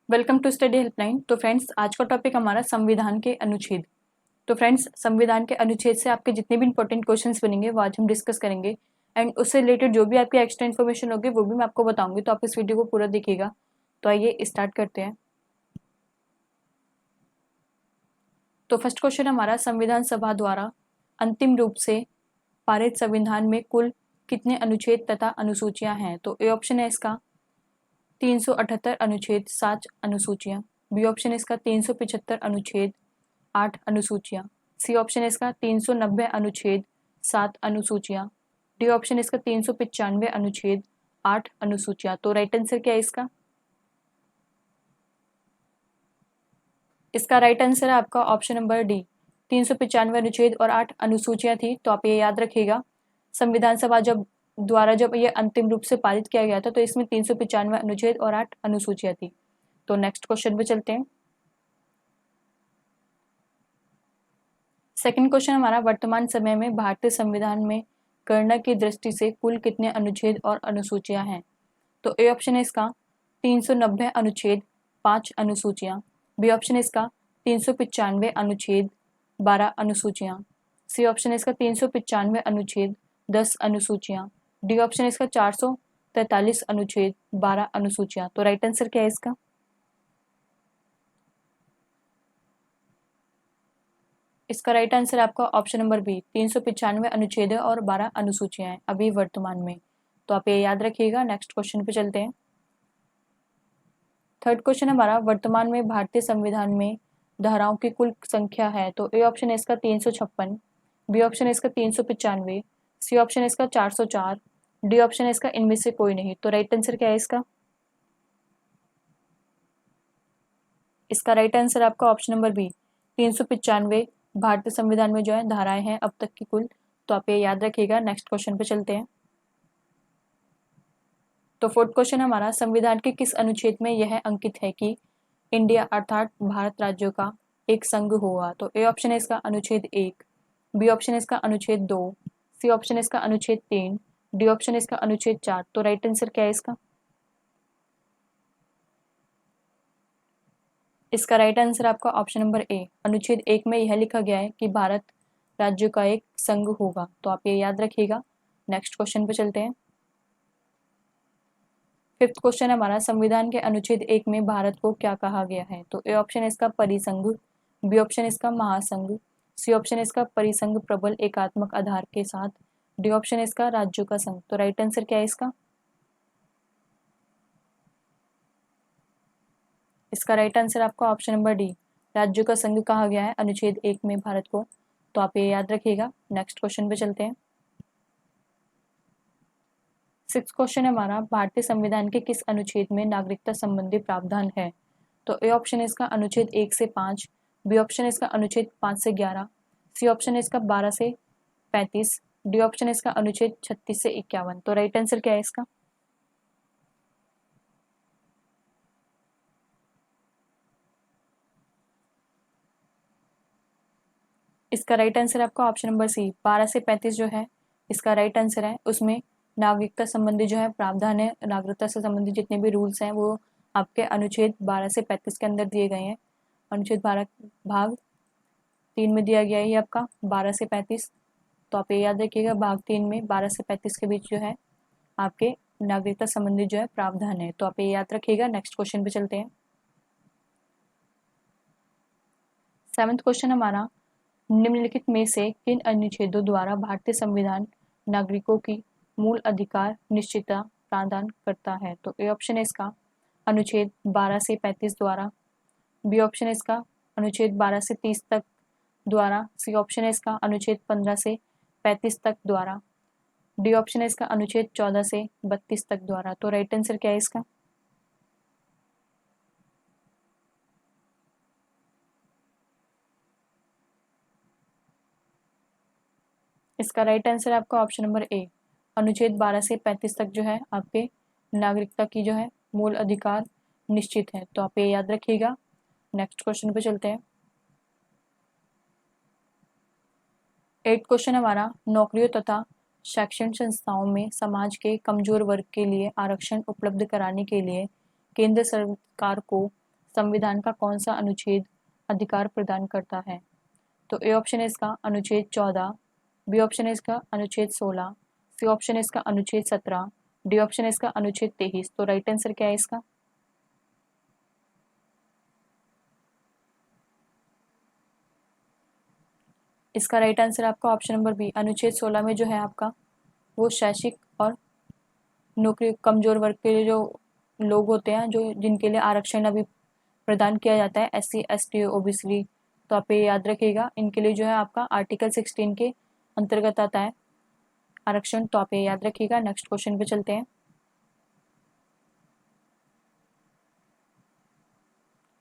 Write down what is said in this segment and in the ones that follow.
Welcome to study helpline. तो friends, आज का टॉपिक हमारा संविधान के अनुच्छेद। तो फ्रेंड्स, संविधान के अनुच्छेद से आपके जितने भी इंपॉर्टेंट क्वेश्चंस बनेंगे वो आज हम डिस्कस करेंगे एंड उससे रिलेटेड जो भी आपकी एक्स्ट्रा इन्फॉर्मेशन होगी वो भी मैं आपको बताऊंगी। तो आप इस वीडियो को पूरा देखिएगा। तो आइए स्टार्ट करते हैं। तो फर्स्ट क्वेश्चन हमारा, संविधान सभा द्वारा अंतिम रूप से पारित संविधान में कुल कितने अनुच्छेद तथा अनुसूचियां हैं? तो ए ऑप्शन है इसका 378 अनुच्छेद 7 अनुसूचियां, बी ऑप्शन है इसका 375 अनुच्छेद 8 अनुसूचियां, सी ऑप्शन है इसका 390 अनुच्छेद 7 अनुसूचियां, डी ऑप्शन है इसका 395 अनुच्छेद 8 अनुसूचियां। तो राइट आंसर क्या है इसका? इसका राइट आंसर है आपका ऑप्शन नंबर डी, 395 अनुच्छेद और 8 अनुसूचियां थी। तो आप ये याद रखिएगा, संविधान सभा जब ये अंतिम रूप से पारित किया गया था तो इसमें 395 अनुच्छेद और 8 अनुसूचियां थी। तो नेक्स्ट क्वेश्चन पे चलते हैं। सेकंड क्वेश्चन हमारा, वर्तमान समय में भारतीय संविधान में गणना की दृष्टि से कुल कितने अनुच्छेद और अनुसूचियां हैं? तो ए ऑप्शन है इसका 390 अनुच्छेद 5 अनुसूचियां, बी ऑप्शन है इसका 395 अनुच्छेद 12 अनुसूचियां, सी ऑप्शन है इसका 395 अनुच्छेद 10 अनुसूचियां, डी ऑप्शन है इसका 443 अनुच्छेद 12 अनुसूचियां। तो राइट आंसर क्या है इसका? इसका राइट आंसर आपका ऑप्शन नंबर बी, 395 अनुच्छेद और 12 अनुसूचियां हैं अभी वर्तमान में। तो आप ये याद रखिएगा। नेक्स्ट क्वेश्चन पे चलते हैं। थर्ड क्वेश्चन हमारा, वर्तमान में भारतीय संविधान में धाराओं की कुल संख्या है? तो ए ऑप्शन है इसका 356, बी ऑप्शन है इसका 395, सी ऑप्शन है इसका 404, डी ऑप्शन है इसका इनमें से कोई नहीं। तो राइट आंसर क्या है इसका? इसका राइट आंसर आपका ऑप्शन नंबर बी, 395 भारतीय संविधान में जो है धाराएं हैं अब तक की कुल। तो आप ये याद रखिएगा। नेक्स्ट क्वेश्चन पे चलते हैं। तो फोर्थ क्वेश्चन हमारा, संविधान के किस अनुच्छेद में यह अंकित है कि इंडिया अर्थात भारत राज्यों का एक संघ होगा? तो ए ऑप्शन है इसका अनुच्छेद 1, बी ऑप्शन है इसका अनुच्छेद 2, सी ऑप्शन है इसका अनुच्छेद 3, डी ऑप्शन है इसका अनुच्छेद 4। तो राइट आंसर क्या है इसका? इसका राइट आंसर आपका ऑप्शन नंबर ए, अनुच्छेद 1 में यह लिखा गया है कि भारत राज्यों का एक संघ होगा। तो आप ये याद रखिएगा। नेक्स्ट क्वेश्चन पे चलते हैं। फिफ्थ क्वेश्चन हमारा, संविधान के अनुच्छेद 1 में भारत को क्या कहा गया है? तो ए ऑप्शन है इसका परिसंघ, बी ऑप्शन इसका महासंघ, सी ऑप्शन इसका परिसंघ प्रबल एकात्मक आधार के साथ, डी ऑप्शन इसका राज्यों का संघ। तो राइट आंसर क्या है इसका? इसका राइट आंसर आपका ऑप्शन नंबर डी, राज्यों का संघ कहा गया है अनुच्छेद 1 में भारत को। तो आप ये याद रखिएगा। नेक्स्ट क्वेश्चन पे चलते हैं। सिक्स क्वेश्चन हमारा, भारतीय संविधान के किस अनुच्छेद में नागरिकता संबंधी प्रावधान है? तो ए ऑप्शन है इसका अनुच्छेद 1 से 5, बी ऑप्शन है इसका अनुच्छेद 5 से 11, सी ऑप्शन है इसका 12 से 35, डी ऑप्शन है इसका अनुच्छेद 36 से 51। तो राइट आंसर क्या है इसका? इसका राइट आंसर आपका ऑप्शन नंबर सी, 12 से 35 जो है इसका राइट आंसर है। उसमें नागरिकता संबंधी जो है प्रावधान है, नागरिकता से संबंधित जितने भी रूल्स हैं वो आपके अनुच्छेद 12 से 35 के अंदर दिए गए हैं। अनुच्छेद 12 भाग 3 में दिया गया है ये आपका 12 से 35। तो आप ये याद रखिएगा, भाग 3 में 12 से 35 के बीच जो है आपके नागरिकता संबंधी जो है प्रावधान है। तो आप ये याद रखिएगा। नेक्स्ट क्वेश्चन पे चलते हैं। सेवंथ क्वेश्चन हमारा, निम्नलिखित में से किन अनुच्छेदों द्वारा भारतीय संविधान नागरिकों की मूल अधिकार निश्चितता प्रदान करता है? तो ए ऑप्शन है इसका अनुच्छेद 12 से 35 द्वारा, बी ऑप्शन है इसका अनुच्छेद 12 से 30 तक द्वारा, सी ऑप्शन है इसका अनुच्छेद 15 से 35 तक द्वारा, डी ऑप्शन है इसका अनुच्छेद 14 से 32 तक द्वारा। तो राइट आंसर क्या है इसका? इसका राइट आंसर आपका ऑप्शन नंबर ए, अनुच्छेद 12 से 35 तक जो है आपके नागरिकता की जो है मूल अधिकार निश्चित है। तो आप ये याद रखिएगा। नेक्स्ट क्वेश्चन पे चलते हैं। एट क्वेश्चन हमारा, नौकरियों तथा शैक्षणिक संस्थाओं में समाज के कमजोर वर्ग के लिए आरक्षण उपलब्ध कराने के लिए केंद्र सरकार को संविधान का कौन सा अनुच्छेद अधिकार प्रदान करता है? तो ए ऑप्शन है इसका अनुच्छेद 14, बी ऑप्शन है इसका अनुच्छेद 16, सी ऑप्शन है इसका अनुच्छेद 17, डी ऑप्शन है इसका अनुच्छेद 23। तो राइट आंसर क्या है इसका? इसका राइट आंसर आपका ऑप्शन नंबर बी अनुच्छेद 16 में जो है आपका वो शैक्षिक और नौकरी कमजोर वर्ग के जो लोग होते हैं जो जिनके लिए आरक्षण अभी प्रदान किया जाता है SC ST OBC, तो आप ये याद रखिएगा इनके लिए जो है आपका आर्टिकल 16 के अंतर्गत आता है आरक्षण, तो आप ये याद रखिएगा। नेक्स्ट क्वेश्चन पे चलते हैं।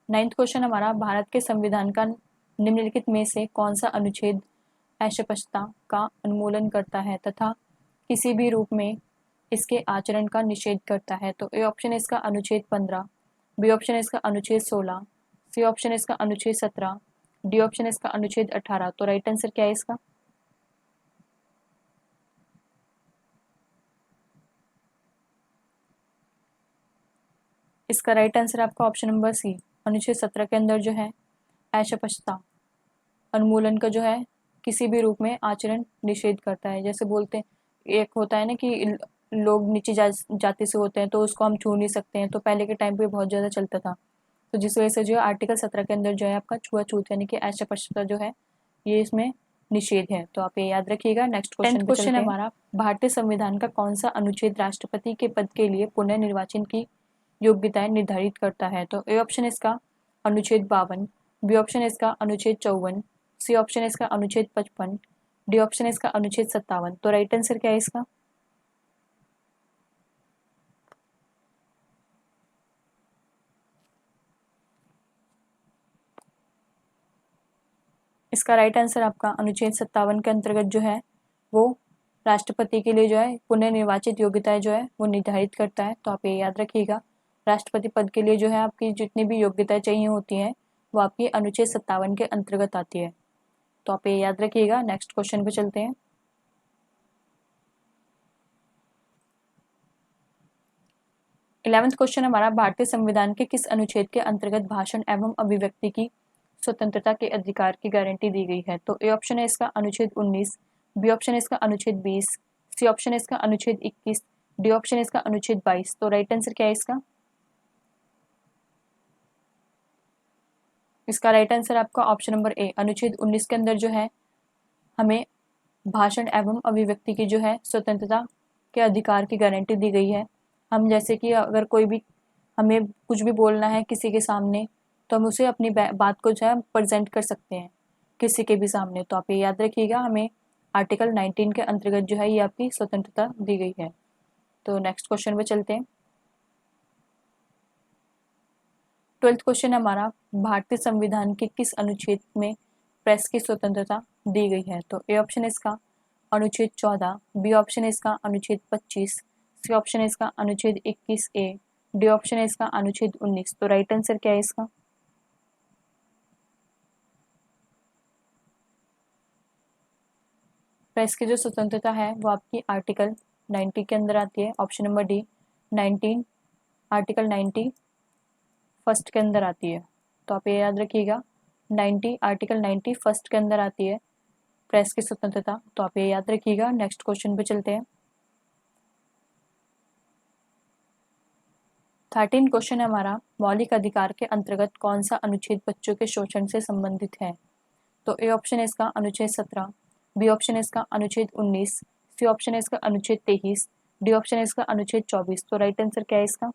9th क्वेश्चन हमारा, भारत के संविधान का निम्नलिखित में से कौन सा अनुच्छेद अस्पृश्यता का उन्मूलन करता है तथा किसी भी रूप में इसके आचरण का निषेध करता है? तो ए ऑप्शन है इसका अनुच्छेद 15, बी ऑप्शन है इसका अनुच्छेद 16, सी ऑप्शन है इसका अनुच्छेद 17, डी ऑप्शन है इसका अनुच्छेद 18। तो राइट आंसर क्या है इसका? इसका राइट आंसर आपका ऑप्शन नंबर सी अनुच्छेद 17 के अंदर जो है अस्पृश्यता उन्मूलन का जो है किसी भी रूप में आचरण निषेध करता है। जैसे बोलते हैं एक होता है ना कि लोग नीची जाति से होते हैं तो उसको हम छू नहीं सकते हैं, तो पहले के टाइम पे बहुत ज़्यादा चलता था, तो जिस वजह से जो है आर्टिकल 17 के अंदर जो है आपका छुआछूत यानी कि अस्पृश्यता जो है ये इसमें निषेध है, तो आप ये याद रखिएगा। नेक्स्ट क्वेश्चन पे चलते हैं। हमारा, भारतीय संविधान का कौन सा अनुच्छेद राष्ट्रपति के पद के लिए पुनः निर्वाचन की योग्यताएं निर्धारित करता है? तो ए ऑप्शन इसका अनुच्छेद 52, बी ऑप्शन इसका अनुच्छेद 54, सी ऑप्शन इसका अनुच्छेद 55, डी ऑप्शन इसका अनुच्छेद 57। तो राइट आंसर क्या है इसका? इसका राइट आंसर आपका अनुच्छेद 57 के अंतर्गत जो है वो राष्ट्रपति के लिए जो है पुनः निर्वाचित योग्यताएं जो है वो निर्धारित करता है, तो आप ये याद रखिएगा। राष्ट्रपति पद के लिए जो है आपकी जितनी भी योग्यताएं चाहिए होती हैं वो आपकी अनुच्छेद 57 के अंतर्गत आती है, तो आप ये याद रखिएगा। नेक्स्ट क्वेश्चन पे चलते हैं। 11th क्वेश्चन हमारा, भारतीय संविधान के किस अनुच्छेद के अंतर्गत भाषण एवं अभिव्यक्ति की स्वतंत्रता के अधिकार की गारंटी दी गई है? तो ए ऑप्शन है इसका अनुच्छेद 19, बी ऑप्शन है इसका अनुच्छेद 20, सी ऑप्शन है इसका अनुच्छेद 21, डी ऑप्शन है इसका अनुच्छेद 22। तो राइट आंसर क्या है इसका? इसका राइट आंसर आपका ऑप्शन नंबर ए अनुच्छेद 19 के अंदर जो है हमें भाषण एवं अभिव्यक्ति की जो है स्वतंत्रता के अधिकार की गारंटी दी गई है। हम जैसे कि अगर कोई भी हमें कुछ भी बोलना है किसी के सामने तो हम उसे अपनी बात को जो है प्रेजेंट कर सकते हैं किसी के भी सामने, तो आप ये याद रखिएगा हमें आर्टिकल 19 के अंतर्गत जो है ये आपकी स्वतंत्रता दी गई है। तो नेक्स्ट क्वेश्चन पे चलते हैं। 12th क्वेश्चन हमारा, भारतीय संविधान के किस अनुच्छेद में प्रेस की स्वतंत्रता दी गई है? तो ए ऑप्शन इसका अनुच्छेद 14, बी ऑप्शन इसका अनुच्छेद 25, सी ऑप्शन इसका अनुच्छेद 21A, डी ऑप्शन है इसका अनुच्छेद 19। तो राइट आंसर क्या है इसका? प्रेस की जो स्वतंत्रता है वो आपकी आर्टिकल 90 के अंदर आती है, option number D 19 article 90 first के अंदर आती है, तो आप ये याद रखिएगा 90 आर्टिकल 90 फर्स्ट के अंदर आती है प्रेस की स्वतंत्रता, तो आप ये याद रखिएगा। नेक्स्ट क्वेश्चन पे चलते हैं। 13 क्वेश्चन हमारा, मौलिक अधिकार के अंतर्गत कौन सा अनुच्छेद बच्चों के शोषण से संबंधित है? तो ए ऑप्शन है इसका अनुच्छेद 17, बी ऑप्शन है इसका अनुच्छेद 19, सी ऑप्शन है इसका अनुच्छेद 23, डी ऑप्शन है इसका अनुच्छेद 24। तो राइट आंसर क्या है इसका?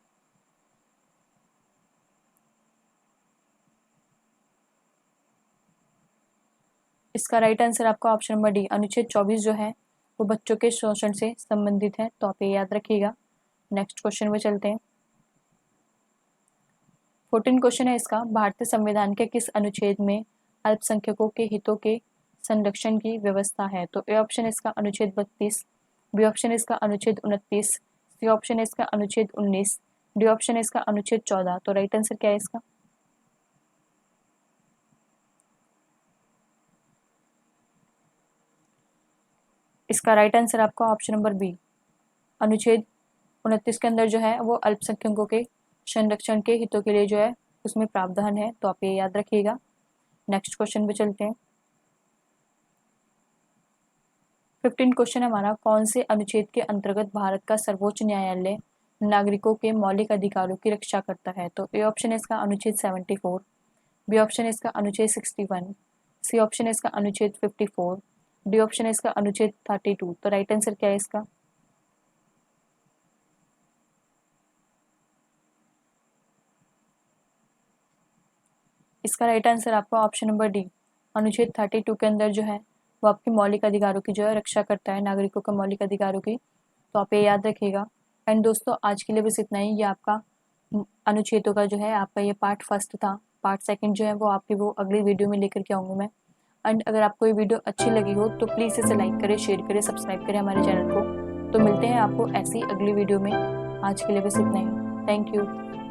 इसका राइट आंसर आपका ऑप्शन नंबर डी अनुच्छेद 24 जो है वो बच्चों के शोषण से संबंधित है, तो आप ये याद रखिएगा। नेक्स्ट क्वेश्चन पे चलते हैं। 14 क्वेश्चन है इसका, भारतीय संविधान के किस अनुच्छेद में अल्पसंख्यकों के हितों के संरक्षण की व्यवस्था है? तो ए ऑप्शन इसका अनुच्छेद 32, बी ऑप्शन इसका अनुच्छेद 29, सी ऑप्शन इसका अनुच्छेद 19, डी ऑप्शन इसका अनुच्छेद 14। तो राइट आंसर क्या है इसका? इसका राइट आंसर आपका ऑप्शन नंबर बी अनुच्छेद 29 के अंदर जो है वो अल्पसंख्यकों के संरक्षण के हितों के लिए जो है उसमें प्रावधान है, तो आप ये याद रखिएगा। नेक्स्ट क्वेश्चन पे चलते हैं। 15 क्वेश्चन हमारा, कौन से अनुच्छेद के अंतर्गत भारत का सर्वोच्च न्यायालय नागरिकों के मौलिक अधिकारों की रक्षा करता है? तो ए ऑप्शन है इसका अनुच्छेद 74, बी ऑप्शन है इसका अनुच्छेद 61, सी ऑप्शन है इसका अनुच्छेद 54, डी ऑप्शन है इसका अनुच्छेद 32। तो राइट आंसर क्या है इसका? इसका राइट आंसर आपका ऑप्शन नंबर डी, अनुच्छेद 32 के अंदर जो है वो आपके मौलिक अधिकारों की जो है रक्षा करता है, नागरिकों के मौलिक अधिकारों की। तो आप ये याद रखिएगा। एंड दोस्तों, आज के लिए बस इतना ही। ये आपका अनुच्छेदों का जो है आपका ये पार्ट फर्स्ट था। पार्ट सेकंड जो है वो आपकी वो अगली वीडियो में लेकर के आऊँगी मैं। एंड अगर आपको ये वीडियो अच्छी लगी हो तो प्लीज़ इसे लाइक करें, शेयर करें, सब्सक्राइब करें हमारे चैनल को। तो मिलते हैं आपको ऐसी अगली वीडियो में। आज के लिए बस इतना ही। Thank you.